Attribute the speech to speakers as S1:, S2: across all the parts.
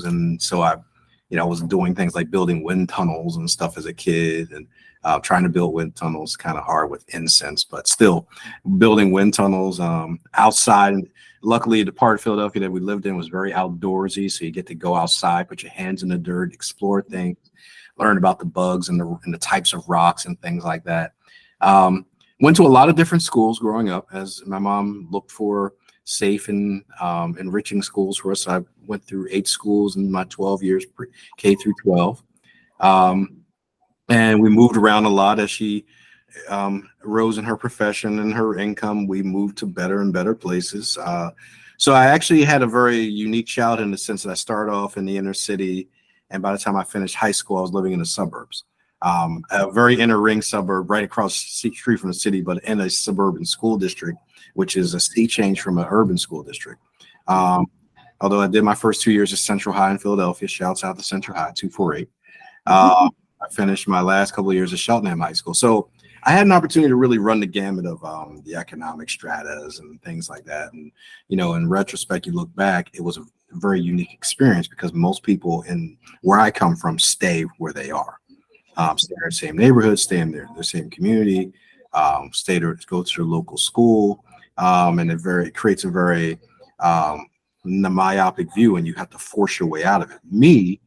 S1: and so I was doing things like building wind tunnels and stuff as a kid, and trying to build wind tunnels kind of hard with incense, but still building wind tunnels outside. Luckily, the part of Philadelphia that we lived in was very outdoorsy, so you get to go outside, put your hands in the dirt, explore things, learn about the bugs and the types of rocks and things like that. Went to a lot of different schools growing up, as my mom looked for safe and enriching schools for us. So I went through 8 schools in my 12 years, K through 12. And we moved around a lot as she rose in her profession and her income. We moved to better and better places. So I actually had a very unique childhood in the sense that I started off in the inner city, and by the time I finished high school, I was living in the suburbs. A very inner ring suburb right across the street from the city, but in a suburban school district, which is a sea change from an urban school district. Although I did my first 2 years at Central High in Philadelphia, shouts out to Central High 248. I finished my last couple of years at Cheltenham High School. So I had an opportunity to really run the gamut of the economic stratas and things like that. And, in retrospect, you look back, it was a very unique experience because most people in where I come from stay where they are. Stay in the same neighborhood, stay in their same community, go to their local school. And it creates a very myopic view, and you have to force your way out of it. Me,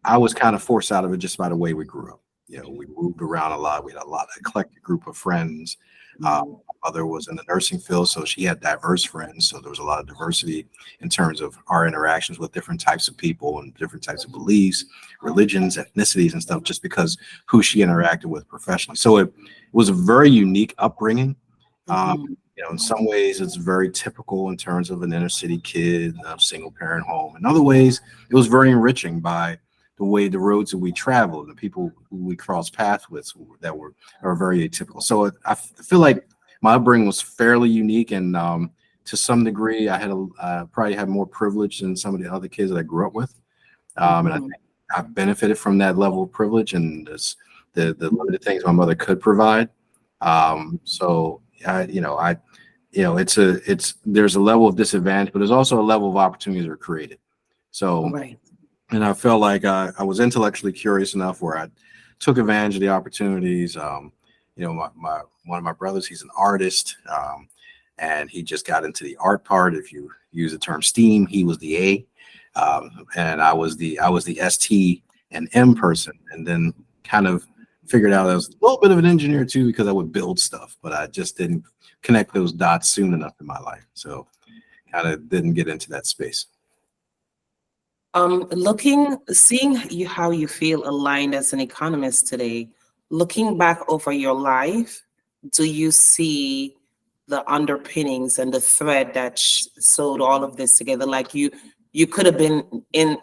S1: I was kind of forced out of it just by the way we grew up. We moved around a lot. We had a lot of eclectic group of friends. My mother was in the nursing field, so she had diverse friends. So there was a lot of diversity in terms of our interactions with different types of people and different types of beliefs, religions, ethnicities, and stuff, just because who she interacted with professionally. So it was a very unique upbringing. In some ways, it's very typical in terms of an inner city kid, a single parent home. In other ways, it was very enriching by the roads that we traveled, the people who we crossed paths with that are very atypical. So I feel like my upbringing was fairly unique, and to some degree, I probably had more privilege than some of the other kids that I grew up with. And I think I benefited from that level of privilege and the limited things my mother could provide. There's a level of disadvantage, but there's also a level of opportunities that are created. So. Right. And I felt like I was intellectually curious enough where I took advantage of the opportunities. One of my brothers, he's an artist, and he just got into the art part. If you use the term STEAM, he was the A, and I was the S.T.E.M person, and then kind of figured out I was a little bit of an engineer too because I would build stuff, but I just didn't connect those dots soon enough in my life, so kind of didn't get into that space.
S2: Seeing how you feel aligned as an economist today, looking back over your life, do you see the underpinnings and the thread that sewed all of this together? Like you could have been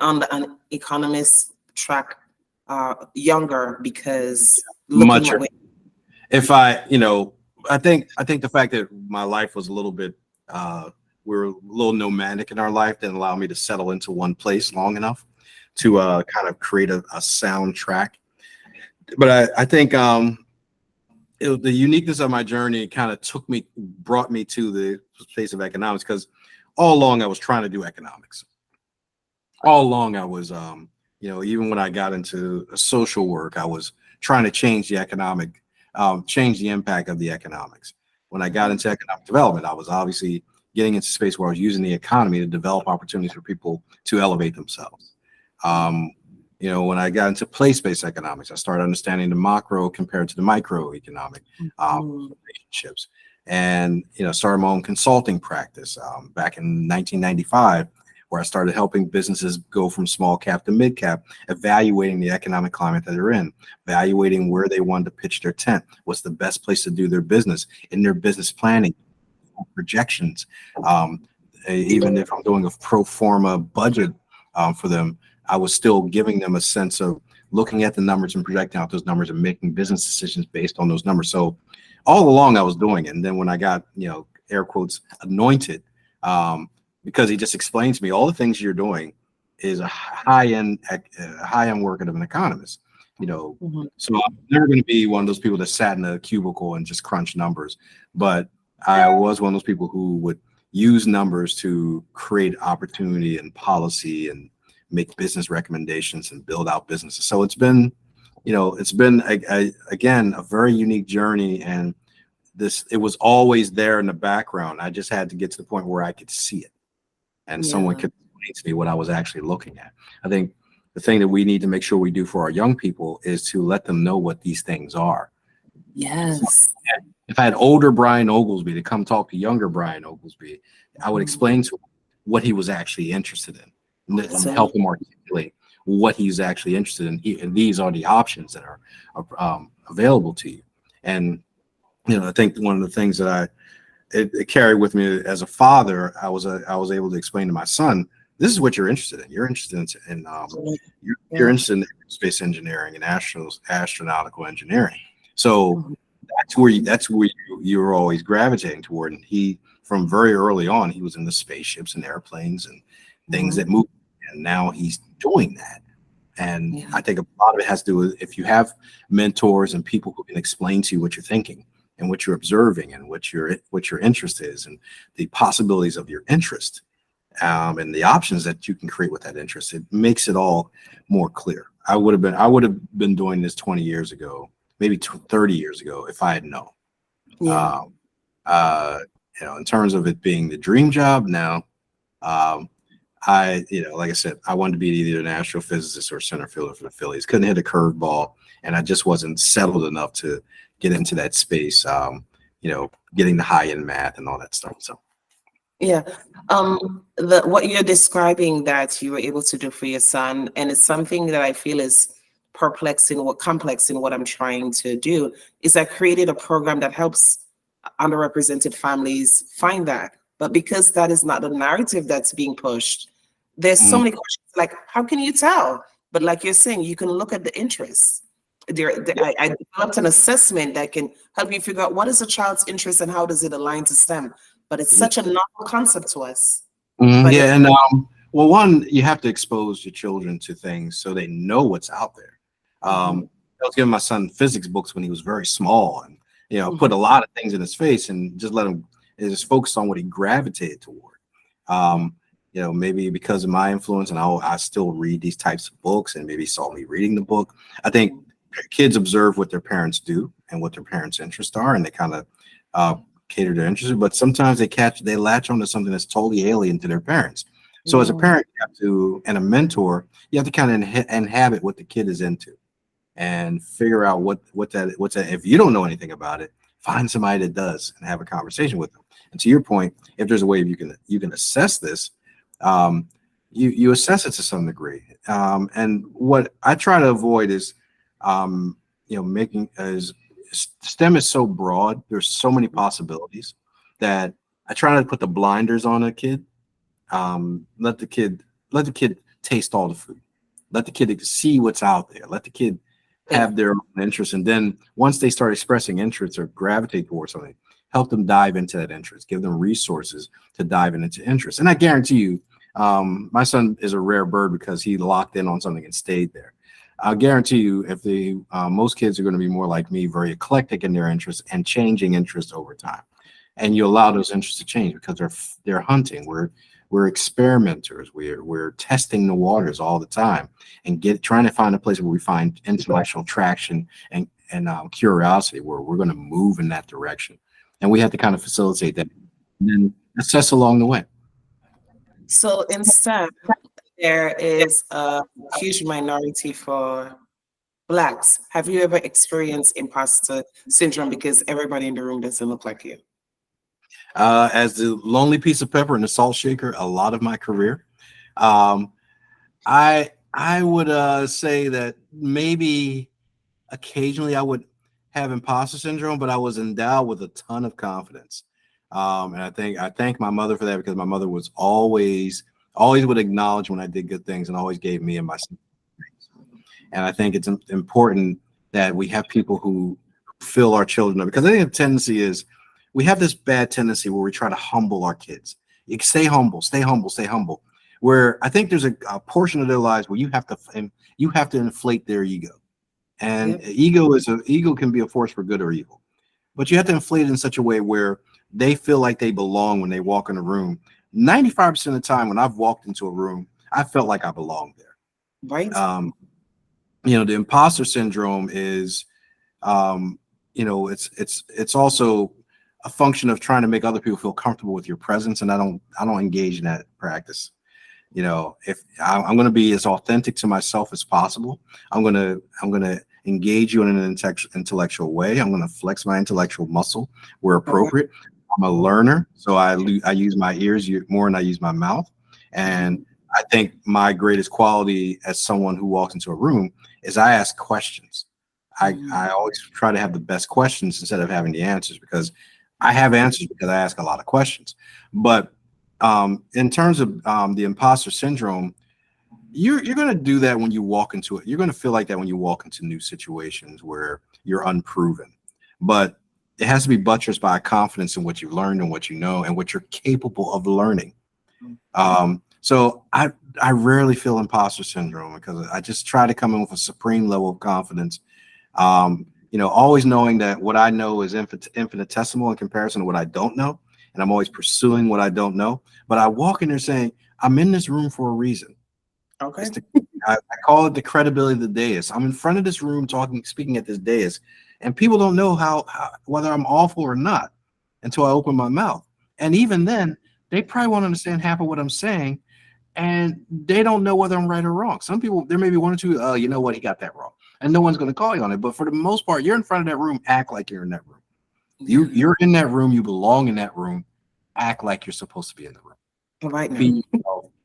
S2: on an economist track younger because
S1: much. If I think the fact that my life was a little bit we were a little nomadic in our life didn't allow me to settle into one place long enough to kind of create a soundtrack. But I think the uniqueness of my journey kind of brought me to the space of economics, because all along I was trying to do economics. All along I was, even when I got into social work, I was trying to change the impact of the economics. When I got into economic development, I was obviously getting into space where I was using the economy to develop opportunities for people to elevate themselves. When I got into place-based economics, I started understanding the macro compared to the microeconomic relationships, and started my own consulting practice back in 1995, where I started helping businesses go from small cap to mid cap, evaluating the economic climate that they're in, evaluating where they wanted to pitch their tent, what's the best place to do their business, in their business planning, projections. Even if I'm doing a pro forma budget for them, I was still giving them a sense of looking at the numbers and projecting out those numbers and making business decisions based on those numbers. So all along I was doing it. And then when I got, air quotes, anointed, because he just explained to me all the things you're doing is a high-end work of an economist. So I'm never going to be one of those people that sat in a cubicle and just crunched numbers, but I was one of those people who would use numbers to create opportunity and policy and make business recommendations and build out businesses. So it's been, it's been again a very unique journey, and it was always there in the background. I just had to get to the point where I could see it, and someone could explain to me what I was actually looking at. I think the thing that we need to make sure we do for our young people is to let them know what these things are.
S2: Yes.
S1: If I had older Brian Oglesby to come talk to younger Brian Oglesby, I would explain to him what he was actually interested in and help him articulate what he's actually interested in. And these are the options that are available to you. And, I think one of the things that it carried with me as a father, I was able to explain to my son, this is what you're interested in. You're interested in you're interested in space engineering and astronautical engineering. So that's where you were always gravitating toward. And he, from very early on, he was in the spaceships and airplanes and things that move. And now he's doing that. And I think a lot of it has to do with if you have mentors and people who can explain to you what you're thinking and what you're observing and what your interest is and the possibilities of your interest. And the options that you can create with that interest, it makes it all more clear. I would have been doing this 20 years ago, maybe 30 years ago, if I had known. In terms of it being the dream job now, like I said, I wanted to be either an astrophysicist or center fielder for the Phillies. Couldn't hit a curveball, and I just wasn't settled enough to get into that space. Getting the high-end math and all that stuff. So.
S2: Yeah, what you're describing that you were able to do for your son, and it's something that I feel is complex in what I'm trying to do, is I created a program that helps underrepresented families find that. But because that is not the narrative that's being pushed, there's so many questions like, how can you tell? But like you're saying, you can look at the interests. I developed an assessment that can help you figure out what is a child's interest and how does it align to STEM. But it's such a novel concept to us.
S1: Well, one, you have to expose your children to things so they know what's out there. I was giving my son physics books when he was very small, and put a lot of things in his face and just let him just focus on what he gravitated toward. Maybe because of my influence, and I still read these types of books, and maybe saw me reading the book. I think kids observe what their parents do and what their parents' interests are, and they kind of cater their interests, but sometimes they latch onto something that's totally alien to their parents. So as a parent, and a mentor, you have to kind of inhabit what the kid is into and figure out what's that. If you don't know anything about it, find somebody that does and have a conversation with them. And to your point, if there's a way you can assess this, you assess it to some degree. And what I try to avoid is, making as STEM is so broad. There's so many possibilities that I try to put the blinders on a kid. Let the kid taste all the food. Let the kid see what's out there. Let the kid have their own interest. And then once they start expressing interest or gravitate towards something, help them dive into that interest. Give them resources to dive into interest. And I guarantee you, my son is a rare bird because he locked in on something and stayed there. I'll guarantee you, if most kids are going to be more like me, very eclectic in their interests and changing interests over time. And you allow those interests to change because they're hunting. We're experimenters. We're testing the waters all the time and trying to find a place where we find intellectual traction and curiosity, where we're going to move in that direction. And we have to kind of facilitate that and then assess along the way.
S2: So in STEM, there is a huge minority for Blacks. Have you ever experienced imposter syndrome because everybody in the room doesn't look like you?
S1: As the lonely piece of pepper in the salt shaker, a lot of my career, I would say that maybe occasionally I would have imposter syndrome, but I was endowed with a ton of confidence. And I thank my mother for that, because my mother was always would acknowledge when I did good things and always gave me and my sister things. And I think it's important that we have people who fill our children up, because I think the tendency is we have this bad tendency where we try to humble our kids. You stay humble, stay humble, stay humble. Where I think there's a portion of their lives where you have to inflate their ego. And ego can be a force for good or evil, but you have to inflate it in such a way where they feel like they belong when they walk in a room. 95% of the time when I've walked into a room, I felt like I belonged there.
S2: Right.
S1: The imposter syndrome is, it's also a function of trying to make other people feel comfortable with your presence. And I don't engage in that practice. If I'm going to be as authentic to myself as possible, I'm going to engage you in an intellectual way. I'm going to flex my intellectual muscle where appropriate. I'm a learner, so I use my ears more than I use my mouth. And I think my greatest quality as someone who walks into a room is I ask questions. I always try to have the best questions instead of having the answers, because I have answers because I ask a lot of questions. But in terms of the imposter syndrome, you're going to do that when you walk into it. You're going to feel like that when you walk into new situations where you're unproven. But it has to be buttressed by confidence in what you've learned and what you know and what you're capable of learning. So I rarely feel imposter syndrome because I just try to come in with a supreme level of confidence. Always knowing that what I know is infinitesimal in comparison to what I don't know. And I'm always pursuing what I don't know. But I walk in there saying, I'm in this room for a reason.
S2: Okay.
S1: I call it the credibility of the dais. I'm in front of this room speaking at this dais, and people don't know how whether I'm awful or not until I open my mouth. And even then, they probably won't understand half of what I'm saying, and they don't know whether I'm right or wrong. Some people, there may be one or two, you know what, he got that wrong. And no one's going to call you on it. But for the most part, you're in front of that room, act like you're in that room. You're in that room, you belong in that room, act like you're supposed to be in the room.
S2: Right now.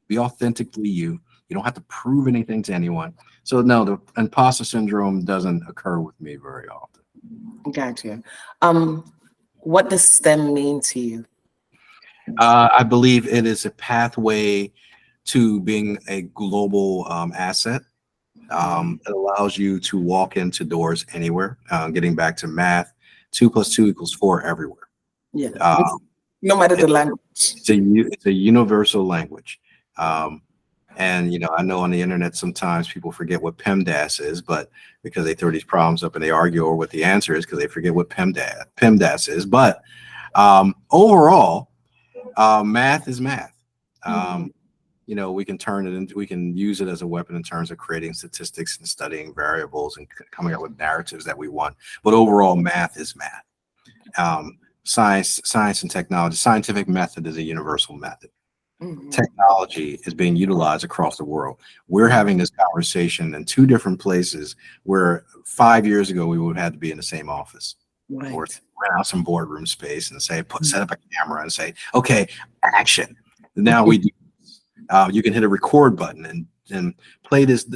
S1: Be authentically you. You don't have to prove anything to anyone. So no, the imposter syndrome doesn't occur with me very often.
S2: Gotcha. What does STEM mean to you?
S1: I believe it is a pathway to being a global asset. It allows you to walk into doors anywhere. Getting back to math, 2 + 2 = 4 everywhere.
S2: Yeah. No matter the language.
S1: It's a universal language. And I know on the internet sometimes people forget what PEMDAS is, but because they throw these problems up and they argue over what the answer is because they forget what PEMDAS is. But overall, math is math. We can turn it into, we can use it as a weapon in terms of creating statistics and studying variables and coming up with narratives that we want. But overall, math is math. Science and technology, scientific method is a universal method. Technology is being utilized across the world. We're having this conversation in 2 different places where 5 years ago we would have had to be in the same office.
S2: Right.
S1: Or rent out some boardroom space and say, set up a camera and say, okay, action. Now we do. You can hit a record button and play this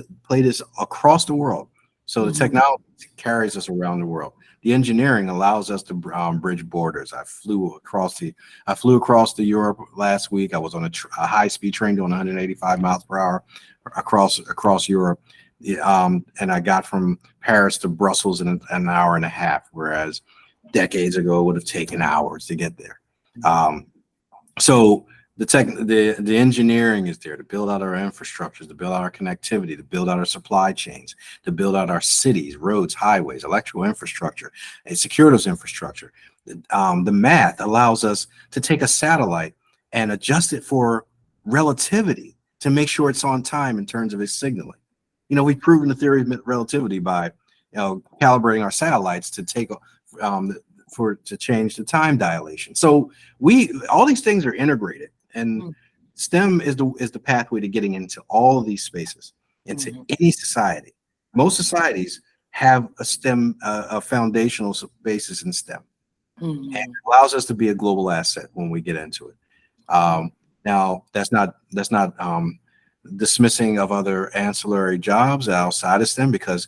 S1: across the world. So the technology carries us around the world. The engineering allows us to bridge borders. I flew across the Europe last week. I was on a high-speed train doing 185 miles per hour across Europe, and I got from Paris to Brussels in an hour and a half, whereas decades ago it would have taken hours to get there. So the engineering is there to build out our infrastructures, to build out our connectivity, to build out our supply chains, to build out our cities, roads, highways, electrical infrastructure, and secure those infrastructure. The math allows us to take a satellite and adjust it for relativity to make sure it's on time in terms of its signaling. We've proven the theory of relativity by calibrating our satellites to take to change the time dilation. So all these things are integrated. And STEM is the pathway to getting into all of these spaces, into any society. Most societies have a STEM, a foundational basis in STEM, and it allows us to be a global asset when we get into it. Now, that's not dismissing of other ancillary jobs outside of STEM, because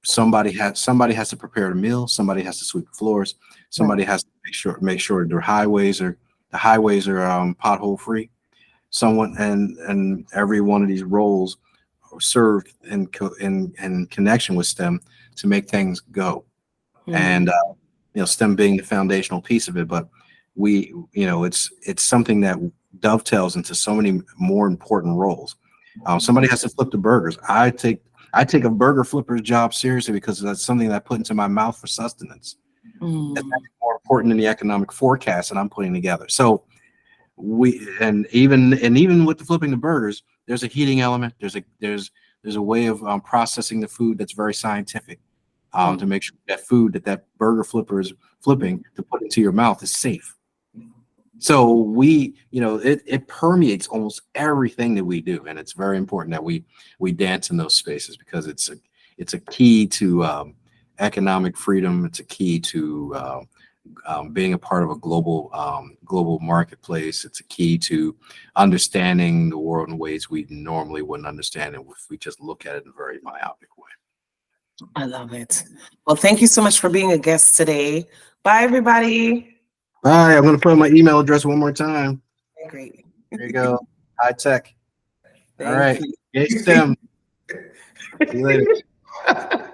S1: somebody has to prepare the meal, somebody has to sweep the floors, somebody has to make sure the highways are pothole free. Someone and every one of these roles are served in connection with STEM to make things go. And STEM being the foundational piece of it, but it's something that dovetails into so many more important roles. Somebody has to flip the burgers. I take a burger flipper's job seriously because that's something that I put into my mouth for sustenance. It's more important than the economic forecast that I'm putting together. So even with the flipping the burgers, there's a heating element. There's There's a way of processing the food that's very scientific to
S2: Mm.
S1: make sure that food that burger flipper is flipping to put into your mouth is safe. So it permeates almost everything that we do, and it's very important that we dance in those spaces because it's a key to economic freedom. It's a key to being a part of a global marketplace. It's a key to understanding the world in ways we normally wouldn't understand it if we just look at it in a very myopic way.
S2: I love it. Well, thank you so much for being a guest today. Bye, everybody.
S1: Bye. I'm going to put my email address one more time.
S2: Great.
S1: There you go. High tech. All
S2: Thank
S1: right.
S2: you.
S1: Yay, STEM. See you later.